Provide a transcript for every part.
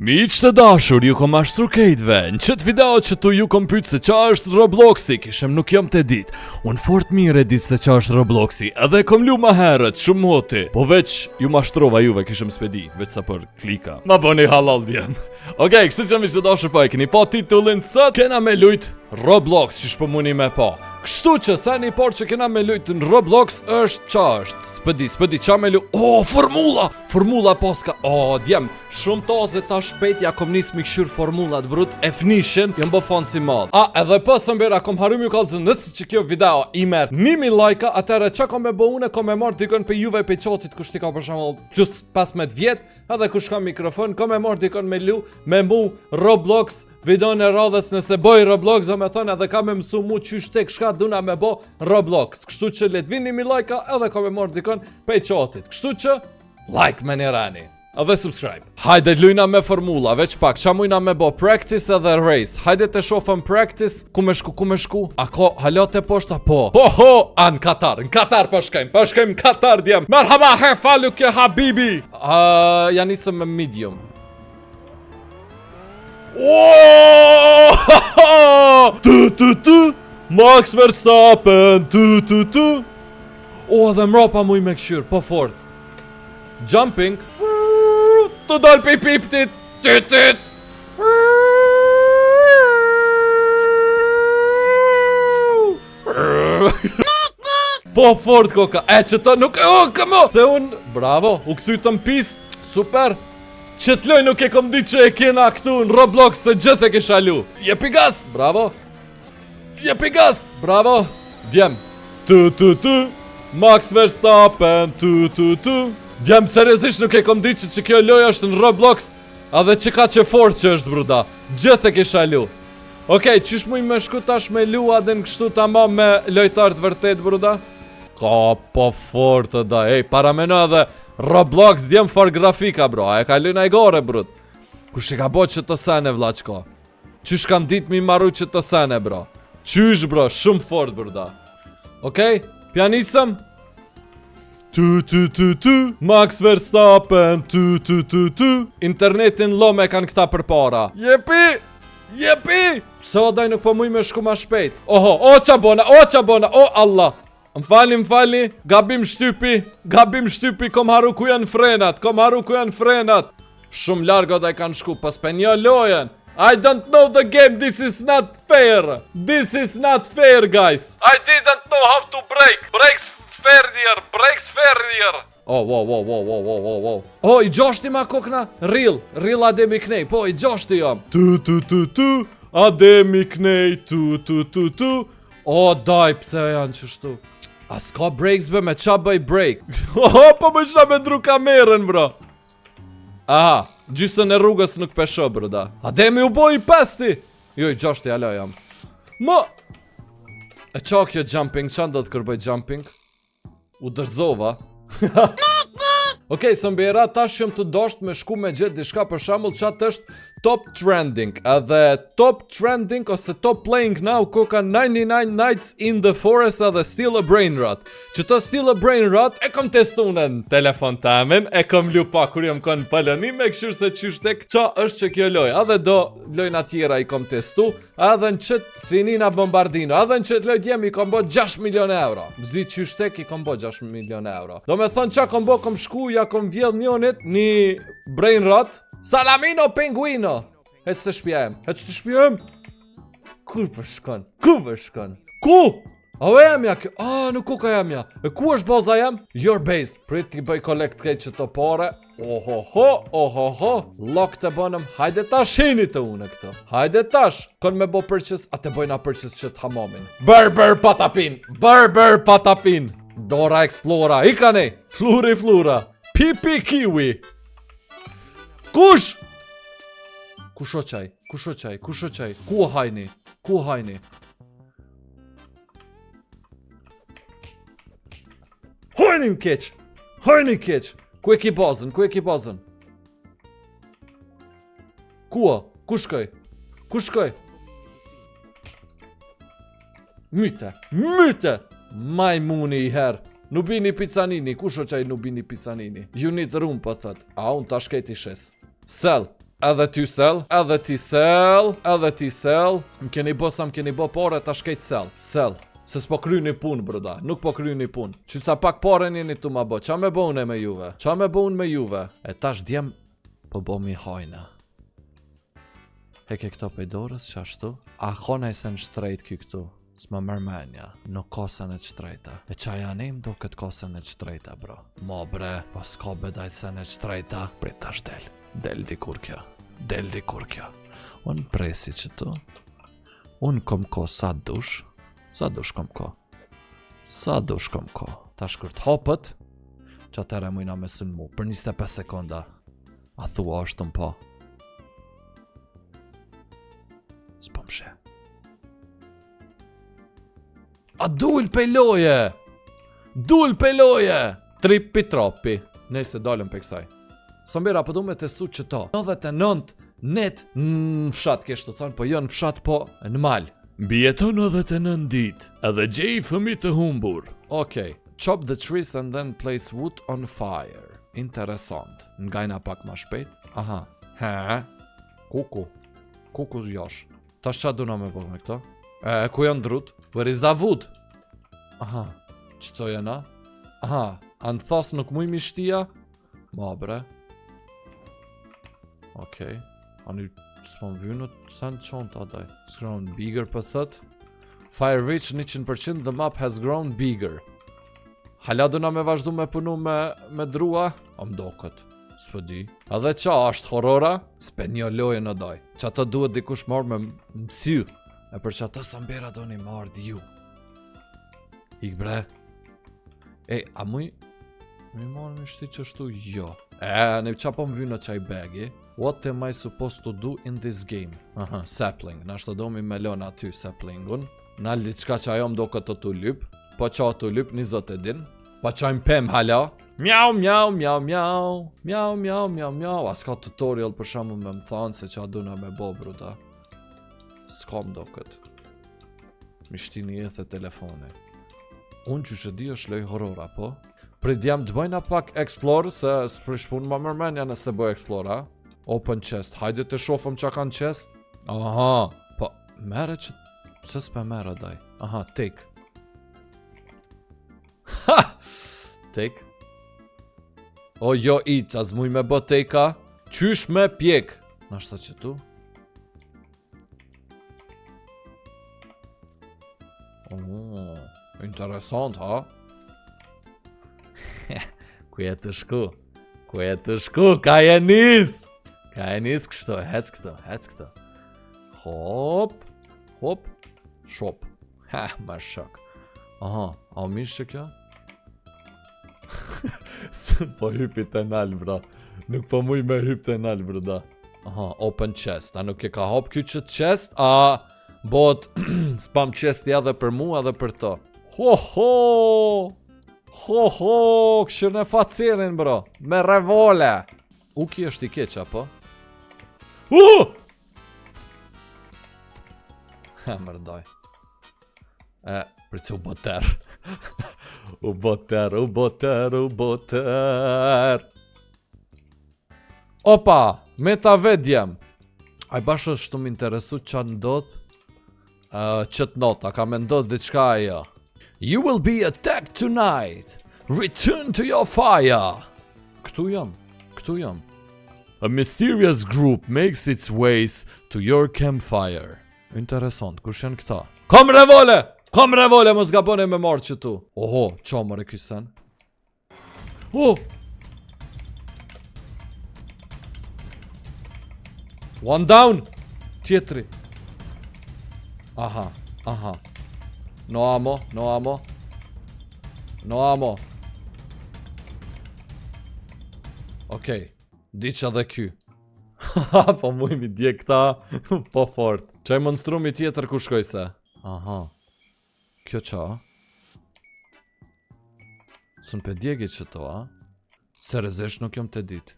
Miq të dashur, ju kom ashtru kejtve. Në qëtë video që tu ju kom pytë se qa është Robloxi, kishem nuk jam të dit. Unë fort mire dit se qa është Robloxi, edhe kom lu ma herët, shumë moti. Po veç ju ma shtrova juve, kishem spedi, veç sa për klika. Ma bëni halal djem. Okej, kështë që miq të dashur po e keni pa titullin sot, kena me lujt Roblox, që shpëmuni me pa. Kështu që sa një por që kena me lujt në Roblox është qa është? Spedi qa me lujt? Formula poska. Djem, shumë toze ta shpejt ja kom nis mi këshyr formulat brut e fnishin, jëm bë fond si madh. Edhe pësën bera kom harum ju kalzën nësë që kjo video i merë 1000 lajka, atëre qa kom me bë une, kom me marrë dikon për juve për qatit kush t'i ka për shembull plus 15 vjet, edhe kush ka mikrofon, kom me marrë dikon me lu, me mu Roblox, video në radhës nëse boj Roblox, do me thonë edhe ka me mësu mu qysh tek shka duna me bo Roblox. Kështu që let vini mi lajka edhe ka me marrë dikon për qatit. Kështu që like me një rani. Edhe subscribe. Hajde lujna me formula, veç pak, qa mujna me bo practice edhe race. Hajde të shofëm practice, ku me shku? Ako halote poshta po. Në Katar po shkojmë në Katar djem. Merhaba he falu ke habibi. Ja nisëm me medium. Max Verstappen. Dhe mrapa muj me këshyr, po fort. Jumping. Të dal piptit. Po fort koka. Që të nuk këmo. Dhe unë, bravo, u këthytëm pist. Super. Që t'loj nuk e kom di që e kena këtu në Roblox se gjithë e kisha lu. Jepi gas, bravo. Djem. Max Verstappen. Djem, seriozisht nuk e kom di që kjo loj është në Roblox. A dhe që ka që fort që është bruda. Gjithë e kisha lu. Okej, qysh muj me shku tash me lu adin kështu ta ma me lojtartë vërtet bruda? Ka po fort da, parameno edhe Roblox djem for grafika bro, a e ka luna i gore brut. Kush e ka bo që të sene vla qko? Qysh kanë dit mi maru që të sene bro? Qysh bro, shumë fort bruda. Okej, pianisëm. Max Verstappen. Internetin lome kanë këta për para. Jepi. Pse odaj nuk po muj me shku ma shpejt. O qa bona, o Allah. Më falni, gabim shtypi, kom haru ku janë frenat. Shumë largo da i kanë shku, pas për një lojen. I don't know the game, this is not fair, guys. I didn't know how to brake. Brakes failure. Wow. I gjashti ma kokna, real Ademi Knej, po i gjashti jam. Ademi Knej, daj, pse janë qështu. A s'ka brakes be me qa bëj break? Po më qëna me ndru kamerën, bro. Aha, gjysën e rrugës nuk pesho, bro, da. Ademi u boj i pesti. Jo, i gjashti, alo jam. E qa kjo jumping, qa ndodh kërbëj jumping? U dërzova. Okej, së mbjera, tash jëm të dosht me shku me gjithë dishka për shambull qatë është top trending. Edhe top trending ose top playing now koka 99 Nights in the Forest edhe Steal a Brain Rot. Që të Steal a Brain Rot e kom testu në telefon të amin, e kom lu pa kur jëm konë pëllëni me këshur se qyshtek qa është që kjo loj. Edhe do lojna tjera i kom testu, edhe në qëtë Sfinina Bombardino, edhe në qëtë lojt jem i kom bo 6 milion euro. Zdi qyshtek i kom bo 6 milion euro. Do me thonë qa kom bo kom shku, ja kom vjedh njonit një brain rot. Salamino pinguino. Hec të shpjem. Kur për shkon? Ku? A o jemja kjo? Nuk ku ka jemja. E ku është baza jem? Your base. Prit t'i bëj collect kejt që të pare. Oho. Lok të bënëm. Hajde tash hini të une këto. Hajde tash. Kon me bo purchase, a të bëjna purchase që të hamamin. Burger patapin. Dora Explora. Ikane. Flura. Pipi kiwi. Kush? Kusho qaj. Ku hajni? Hojni keq. Ku e ki bazën? Kua? Kush koj? Myte. Majmuni i herë. Nubini Pizzanini, kusho qaj Nubini Pizzanini? You need room, po thët. A unë ta shketi shes. Sell. Edhe ty sell, edhe ti sell, edhe ti sell. Më keni bo sa më keni bo pare, ta shkejt sell. Sell. Se s'po kryni pun, broda. Nuk po kryni pun. Që sa pak pare njeni tu ma bo. Qa me bo une me juve? Qa me bo unë me juve? E tash djem, po bo mi hajna. Heke këto pejdorës që ashtu? A kona i sen shtrejt ky këtu? S'ma mërmenja. Nuk kosën e shtrejta. E qa janim do këtë kosën e shtrejta, bro. Mo bre, po s'ko bedajt sen e shtrejta. Prit tash del. Del dikur kjo. Del dikur kjo. Unë presi që tu. Unë kom ko sa dush. Sa dush kom ko? Sa dush kom ko? Ta shkurt hopët që atëre mujna me sën mu për 25 sekonda. A thua është të më po? S'po më she. A dull peloje! Dull peloje! Trippi troppi. Nëjse dalëm për kësaj. Sombira, po du me testu që to 99 net në fshat keshtë të thonë, po jo në fshat, po në mal. Mbjeton 99 dit, edhe gjej fëmi të humbur. Okej, chop the trees and then place wood on fire. Interesant. Ngajna pak ma shpejt. Aha. He? Kuku. Kuku josh. Ta qa duna me bëgë me këto? Ku janë drut? Where is the wood? Aha. Qëto jena? Aha. Anë thas nuk muj mi shtia? Ma bre. Okej. Ani s'pon vynë të sen qonë të adaj. It's grown bigger për thët. Fire reach 100%, the map has grown bigger. Hala duna me vazhdu me punu me drua? Am do këtë. S'po di. Edhe qa është horora? S'pe një loje në daj. Qa të duhet dikush marrë me mësy. E për që ata sambera do një marrë d'ju. Ik bre. A muj? Mi marrë një shti që shtu? Jo. Ne qa po më vynë në qaj bagi. What am I supposed to do in this game? Aha, sapling. Nashtë të do mi melon aty saplingun. Naldi qka që ajo më do këtë të lyp. Po qa të lyp, një zot e din. Po qa më pem hala. Mjau, mjau, mjau, mjau. Mjau, mjau, mjau, mjau. A s'ka tutorial për shamu me më thanë se qa duna me bo, bruda. S'ka më do këtë. Mi shti një jethe telefone. Unë që shë di është loj horora, po? Prit jam të bëjna pak explore, se s'prishpun ma mërmenja nëse bëj explora. Open chest, hajde të shofëm që kanë chest. Aha, po, mere që... Se s'pe mere daj. Aha, take. Ha! Take. O jo it, as muj me bë take-a. Qysh me pjek. Nashta që tu. Interesant, ha? Ku e të shku? Ku e të shku? Ka e nis! Ka e nis kështu, hec këto, hec këto. Hop, hop, shop. Ha, ma shok. Aha, a mish që kjo? Së po hypi të nalë, bra. Nuk po muj me hyp të nalë, bro, da. Aha, open chest. A nuk e ka hop kjo që chest, a bot spam chest ja dhe për mu, edhe për to. Ho, ho! Ho, ho! Këshër në facirin, bro. Me revole. Uki është i keq, apo? Ha, mërdoj. Për që u boter. U boter, u boter, u boter. Opa, me ta vedjem. Aj bashkë është të më interesu që ndodh qëtë nota, ka me ndodh dhe qka ajo. You will be attacked tonight. Return to your fire. Këtu jam, këtu jam. A mysterious group makes its ways to your campfire. Interesant, kush janë këta? Kom revole! Kom revole, mos gabone me marrë që tu. Oho, qa mëre kysen? Oh! One down! Tjetri. Aha, aha. No ammo, no ammo. No ammo. Okej, diqa dhe ky. Haha, po muj mi dje këta. Po fort. Qaj monstrumi tjetër ku shkoj se? Aha. Kjo qa? Sun pe djegi që to, a? Serëzesh nuk jom të dit.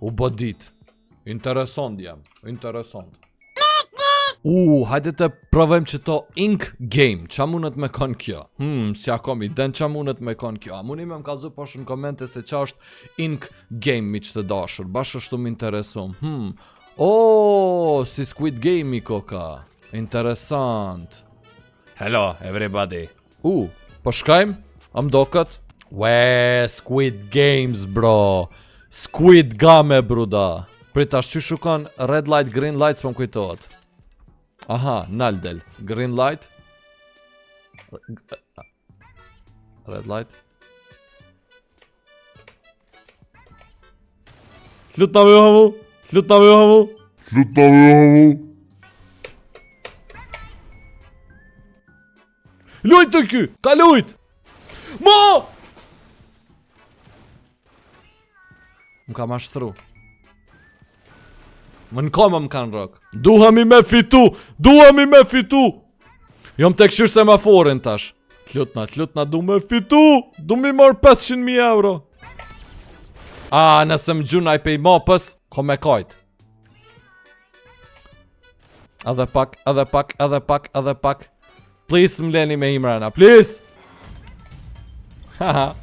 U bo dit. Interesant jam, interesant. Hajde të provojmë që to Ink Game, qa mundet me kon kjo? Si akom i den qa mundet me kon kjo? A mundi me më kalzu poshtë në komente se qa është Ink Game, mi që të dashur, bashkë është të më interesum. Oh, si Squid Game I koka. Interesant. Hello, everybody. Po shkajmë? Am dokat? We, Squid Games, bro. Squid Game, bruda. Prita, që shukon red light, green light, s'pëm kujtohet. Aha, naldel. Green light. Red light. Lutna me hamu. Lutna me hamu. Lutna me hamu. Lujt të ky! Ka lujt! Mo! Më ka mashtru. Më në koma më kanë rok. Duhemi me fitu! Duhemi me fitu! Jom të këshyrë semaforin tash. T'lutna, du me fitu! Du mi marrë 500.000 euro. Nëse më gjuna I pej mapës, ko me kajt. Edhe pak. Please më leni me Imrana, please! Haha.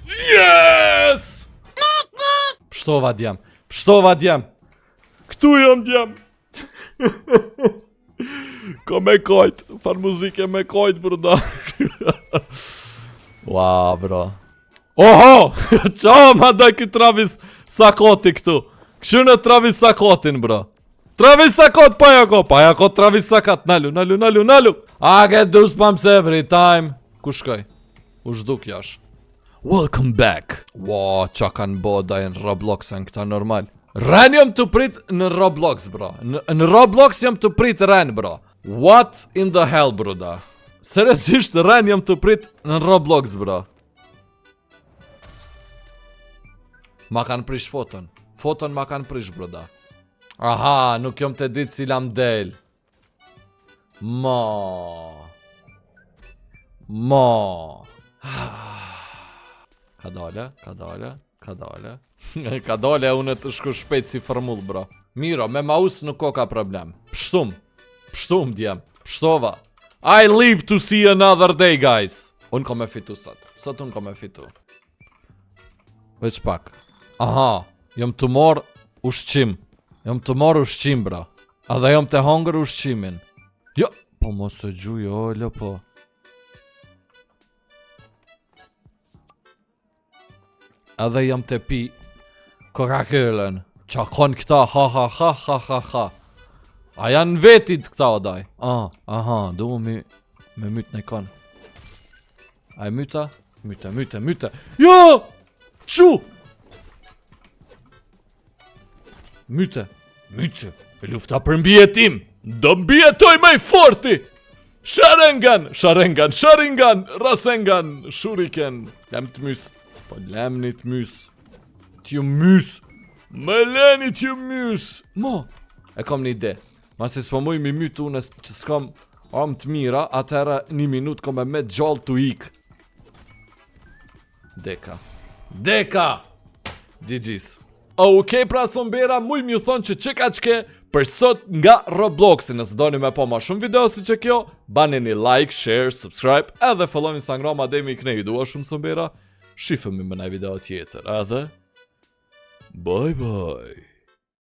Yes! Pështova djem. Këtu jam djem. Ko me kajt. Far muzike me kajt, bruda. Wow, bro. Oho! Qa ma da ki Travis Sakoti këtu. Këshu në Travis Sakotin, bro. Travis Sakot, pajako, Travis Sakot, nalu. I get goosebumps every time. Ku shkoj? U shduk jash. Welcome back. Wow, qa kanë bodaj në Roblox në këta normal. Ren jam të prit në Roblox, bro. Në Roblox jam të prit ren, bro. What in the hell, bro, da? Seriosisht, ren jam të prit në Roblox, bro. Ma kanë prish foton. Foton ma kanë prish, bro, da. Aha, nuk jom të ditë cila m'del. Mo. Ka dale. Ka dale unë të shku shpejt si formull, bro. Miro, me mouse nuk ko ka problem. Pështum, djem. Pështova. I live to see another day, guys. Unë ko me fitu sot. Unë ko me fitu. Veç pak. Aha, jom të mor ushqim. Bra. A dhe jom të hongër ushqimin. Jo, po mos e gjuj, olo, po. A dhe jom të pi Coca-Cola. Qa kon këta, ha. A janë vetit këta odaj. Aha, du me myt në kon. A e myta? Myta. Jo! Qu! Myte, e lufta për mbjetim. Do mbjetoj me I forti. Sharingan, Rasengan, Shuriken. Lem të mys. Po lemni të mys. T'ju mys. Me leni t'ju mys. Mo, e kom një ide. Masi s'po muj mi mytu unë që s'kom armë të mira, atëra 1 minut kom e me gjallë t'u ik. Deka. GG's. Okej, pra sombera, muj m'ju thonë që ka qke për sot nga Robloxi. Nësë doni me po ma shumë video si që kjo, bani një like, share, subscribe, edhe follow Instagram, ademi I knejë dua shumë sombera. Shifëmi me në video tjetër, edhe bye.